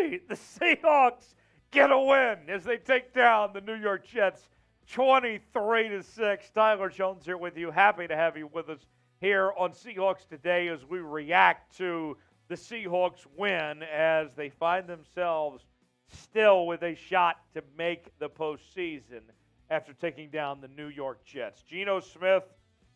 3, the Seahawks get a win as they take down the New York Jets 23-6. Tyler Jones here with you. Happy to have you with us here on Seahawks Today as we react to the Seahawks win as they find themselves still with a shot to make the postseason after taking down the New York Jets. Geno Smith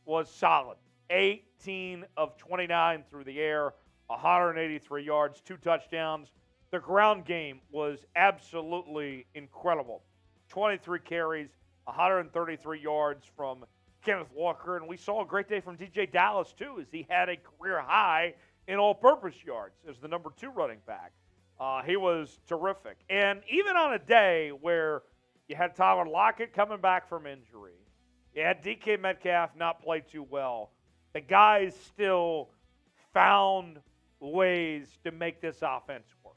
was solid. 18 of 29 through the air, 183 yards, 2 touchdowns. The ground game was absolutely incredible. 23 carries, 133 yards from Kenneth Walker, and we saw a great day from DJ Dallas, too, as he had a career high in all-purpose yards as the number 2 running back. He was terrific. And even on a day where you had Tyler Lockett coming back from injury, you had DK Metcalf not play too well, the guys still found ways to make this offense work.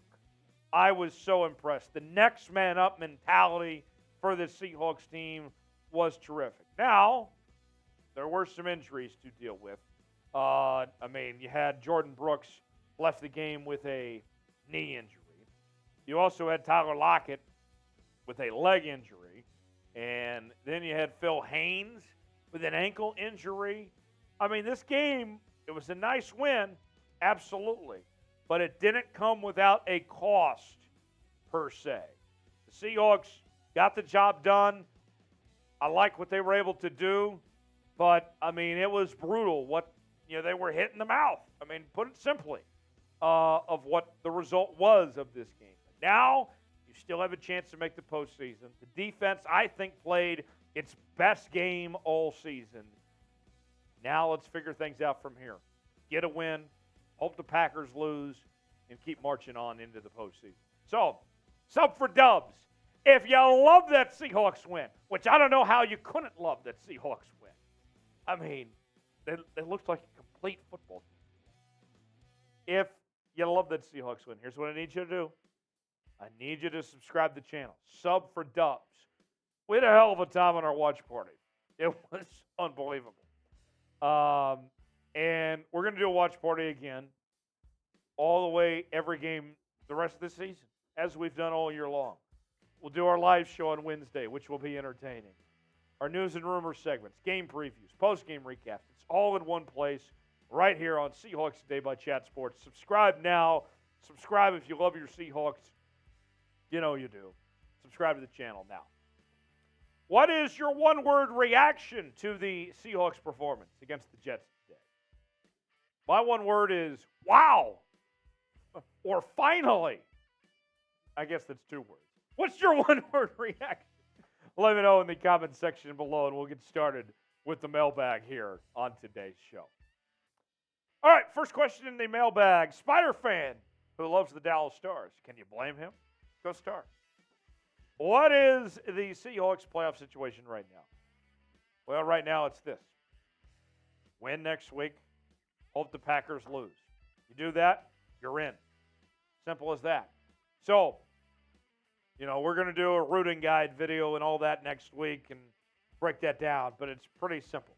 I was so impressed. The next man up mentality for the Seahawks team was terrific. Now, there were some injuries to deal with. You had Jordan Brooks left the game with a knee injury. You also had Tyler Lockett with a leg injury. And then you had Phil Haynes with an ankle injury. This game, it was a nice win, absolutely. But it didn't come without a cost, per se. The Seahawks got the job done. I like what they were able to do. But, it was brutal what they were hit in the mouth. Put it simply, of what the result was of this game. But now, you still have a chance to make the postseason. The defense, I think, played its best game all season. Now let's figure things out from here. Get a win, hope the Packers lose, and keep marching on into the postseason. So, sub for Dubs. If you love that Seahawks win, which I don't know how you couldn't love that Seahawks win. They looked like a complete football team. If you love that Seahawks win, here's what I need you to do. I need you to subscribe to the channel. Sub for Dubs. We had a hell of a time on our watch party. It was unbelievable. And we're going to do a watch party again all the way, every game, the rest of the season, as we've done all year long. We'll do our live show on Wednesday, which will be entertaining. Our news and rumors segments, game previews, post-game recaps. It's all in one place right here on Seahawks Today by Chat Sports. Subscribe now. Subscribe if you love your Seahawks. You know you do. Subscribe to the channel now. What is your one-word reaction to the Seahawks' performance against the Jets today? My one word is, wow, or finally. I guess that's 2 words. What's your one-word reaction? Let me know in the comment section below, and we'll get started with the mailbag here on today's show. All right, first question in the mailbag. Spider fan who loves the Dallas Stars. Can you blame him? Go Stars. What is the Seahawks playoff situation right now? Well, right now it's this. Win next week. Hope the Packers lose. You do that, you're in. Simple as that. So, we're going to do a rooting guide video and all that next week and break that down, but it's pretty simple.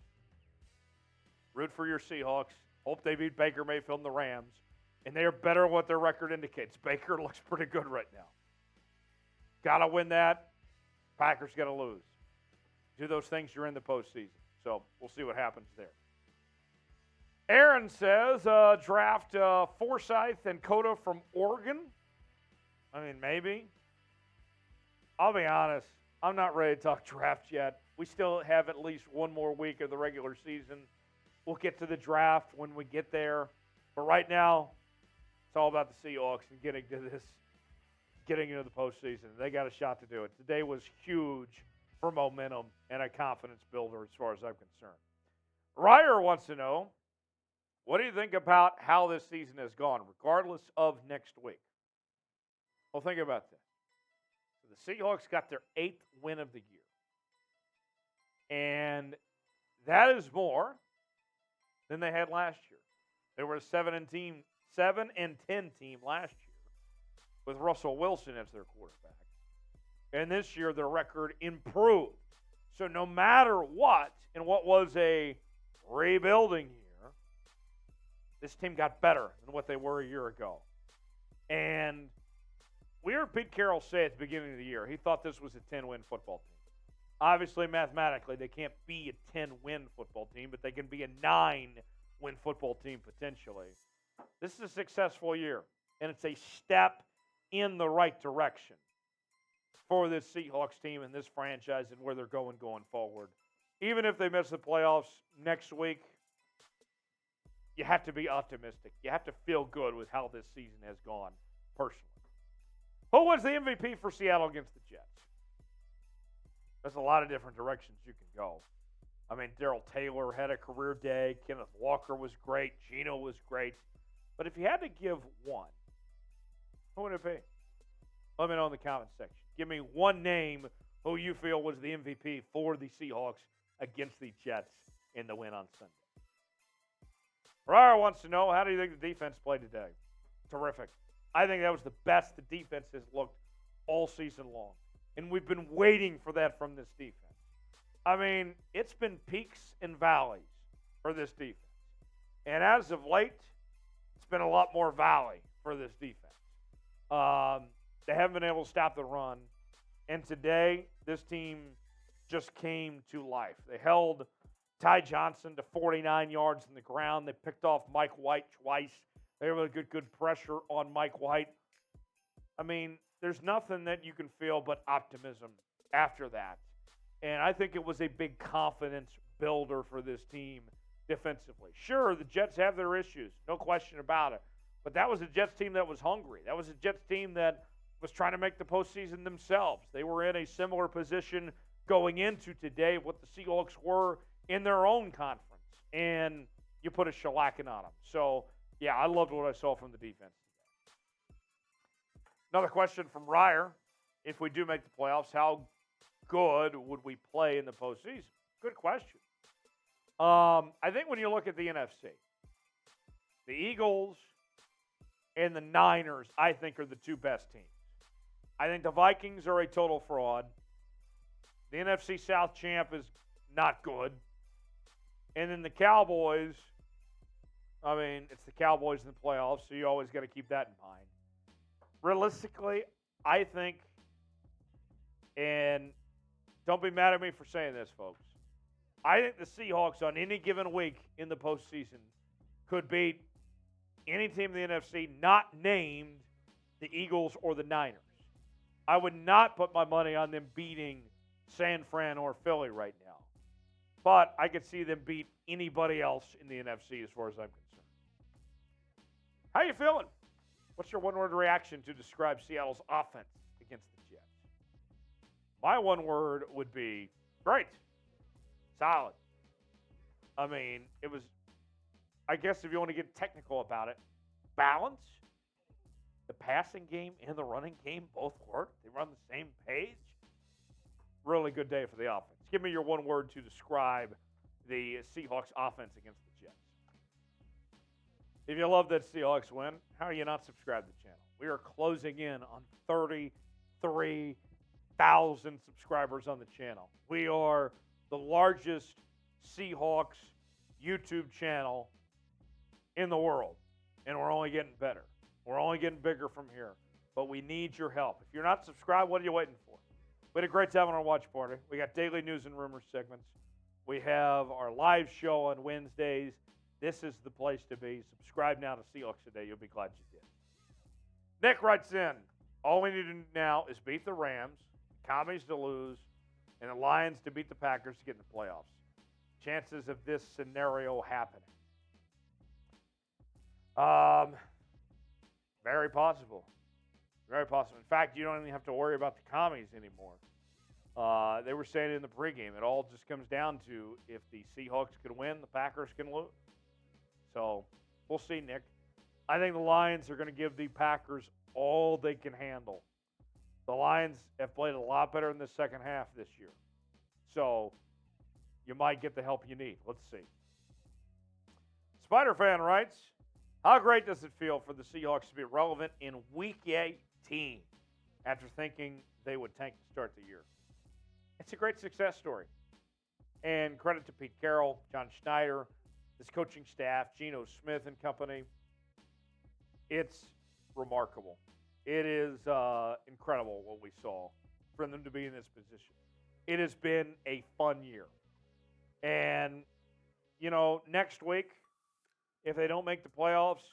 Root for your Seahawks. Hope they beat Baker Mayfield and the Rams, and they are better than what their record indicates. Baker looks pretty good right now. Got to win that. Packers got to lose. Do those things, you're in the postseason. So we'll see what happens there. Aaron says, draft Forsythe and Cota from Oregon. Maybe. I'll be honest. I'm not ready to talk draft yet. We still have at least one more week of the regular season. We'll get to the draft when we get there. But right now, it's all about the Seahawks and getting into the postseason. They got a shot to do it. Today was huge for momentum and a confidence builder as far as I'm concerned. Ryer wants to know, what do you think about how this season has gone, regardless of next week? Well, think about this. The Seahawks got their 8th win of the year. And that is more than they had last year. They were a 7-10 team last year with Russell Wilson as their quarterback. And this year, their record improved. So no matter what, in what was a rebuilding year, this team got better than what they were a year ago. And we heard Pete Carroll say at the beginning of the year he thought this was a 10-win football team. Obviously, mathematically, they can't be a 10-win football team, but they can be a 9-win football team potentially. This is a successful year, and it's a step in the right direction for this Seahawks team and this franchise and where they're going forward. Even if they miss the playoffs next week, you have to be optimistic. You have to feel good with how this season has gone personally. Who was the MVP for Seattle against the Jets? There's a lot of different directions you can go. I mean, Darrell Taylor had a career day. Kenneth Walker was great. Geno was great. But if you had to give one, who would it be? Let me know in the comments section. Give me one name who you feel was the MVP for the Seahawks against the Jets in the win on Sunday. Ryer wants to know, how do you think the defense played today? Terrific. I think that was the best the defense has looked all season long. And we've been waiting for that from this defense. I mean, it's been peaks and valleys for this defense. And as of late, it's been a lot more valley for this defense. They haven't been able to stop the run. And today, this team just came to life. They held Ty Johnson to 49 yards in the ground. They picked off Mike White twice. They were good pressure on Mike White. I mean, there's nothing that you can feel but optimism after that. And I think it was a big confidence builder for this team defensively. Sure, the Jets have their issues, no question about it. But that was a Jets team that was hungry. That was a Jets team that was trying to make the postseason themselves. They were in a similar position going into today, what the Seahawks were in their own conference. And you put a shellacking on them. So, yeah, I loved what I saw from the defense today. Another question from Ryer. If we do make the playoffs, how good would we play in the postseason? Good question. I think when you look at the NFC, the Eagles and the Niners, I think, are the two best teams. I think the Vikings are a total fraud. The NFC South champ is not good. And then the Cowboys, I mean, it's the Cowboys in the playoffs, so you always got to keep that in mind. Realistically, I think, and don't be mad at me for saying this, folks, I think the Seahawks on any given week in the postseason could beat any team in the NFC not named the Eagles or the Niners. I would not put my money on them beating San Fran or Philly right now. But I could see them beat anybody else in the NFC as far as I'm concerned. How you feeling? What's your one-word reaction to describe Seattle's offense against the Jets? My one word would be great. Solid. I mean, it was, I guess if you want to get technical about it, balance. The passing game and the running game both work. They run the same page. Really good day for the offense. Give me your one word to describe the Seahawks offense against the Jets. If you love that Seahawks win, how are you not subscribed to the channel? We are closing in on 33,000 subscribers on the channel. We are the largest Seahawks YouTube channel in the world, and we're only getting better. We're only getting bigger from here, but we need your help. If you're not subscribed, what are you waiting for? We had a great time on our watch party. We got daily news and rumors segments. We have our live show on Wednesdays. This is the place to be. Subscribe now to Seahawks Today. You'll be glad you did. Nick writes in, all we need to do now is beat the Rams, the Commies to lose, and the Lions to beat the Packers to get in the playoffs. Chances of this scenario happening. Very possible. Very possible. In fact, you don't even have to worry about the Commies anymore. They were saying in the pregame, it all just comes down to if the Seahawks can win, the Packers can lose. So, we'll see, Nick. I think the Lions are going to give the Packers all they can handle. The Lions have played a lot better in the second half this year. So, you might get the help you need. Let's see. Spider Fan writes, how great does it feel for the Seahawks to be relevant in Week 18 after thinking they would tank to start the year? It's a great success story. And credit to Pete Carroll, John Schneider, his coaching staff, Geno Smith and company. It's remarkable. It is incredible what we saw for them to be in this position. It has been a fun year. And, next week, if they don't make the playoffs,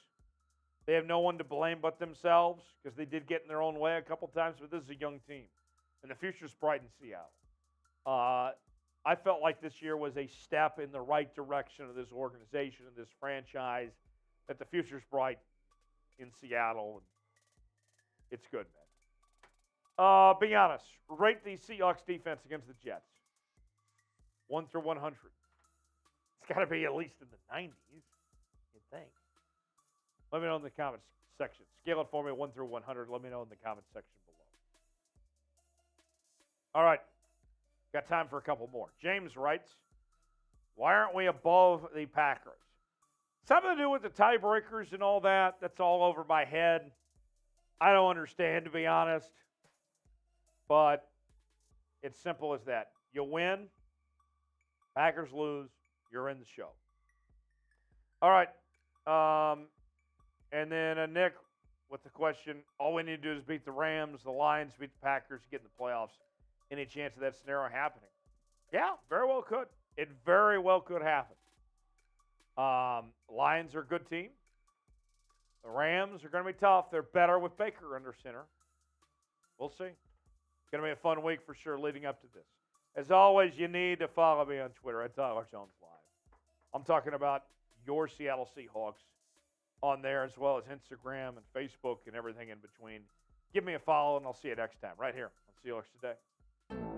they have no one to blame but themselves because they did get in their own way a couple times, but this is a young team. And the future's bright in Seattle. I felt like this year was a step in the right direction of this organization and this franchise, that the future's bright in Seattle. And it's good, man. Be honest. Rate the Seahawks defense against the Jets. 1 through 100. It's got to be at least in the 90s, you'd think. Let me know in the comments section. Scale it for me, 1 through 100. Let me know in the comments section below. All right. Got time for a couple more. James writes, why aren't we above the Packers? Something to do with the tiebreakers and all that. That's all over my head. I don't understand, to be honest. But it's simple as that. You win, Packers lose, you're in the show. All right. And then Nick with the question, all we need to do is beat the Rams, the Lions, beat the Packers, get in the playoffs. Any chance of that scenario happening? Yeah, very well could. It very well could happen. Lions are a good team. The Rams are going to be tough. They're better with Baker under center. We'll see. It's going to be a fun week for sure leading up to this. As always, you need to follow me on Twitter at Tyler Jones Live. I'm talking about your Seattle Seahawks on there, as well as Instagram and Facebook and everything in between. Give me a follow, and I'll see you next time right here on Seahawks Today.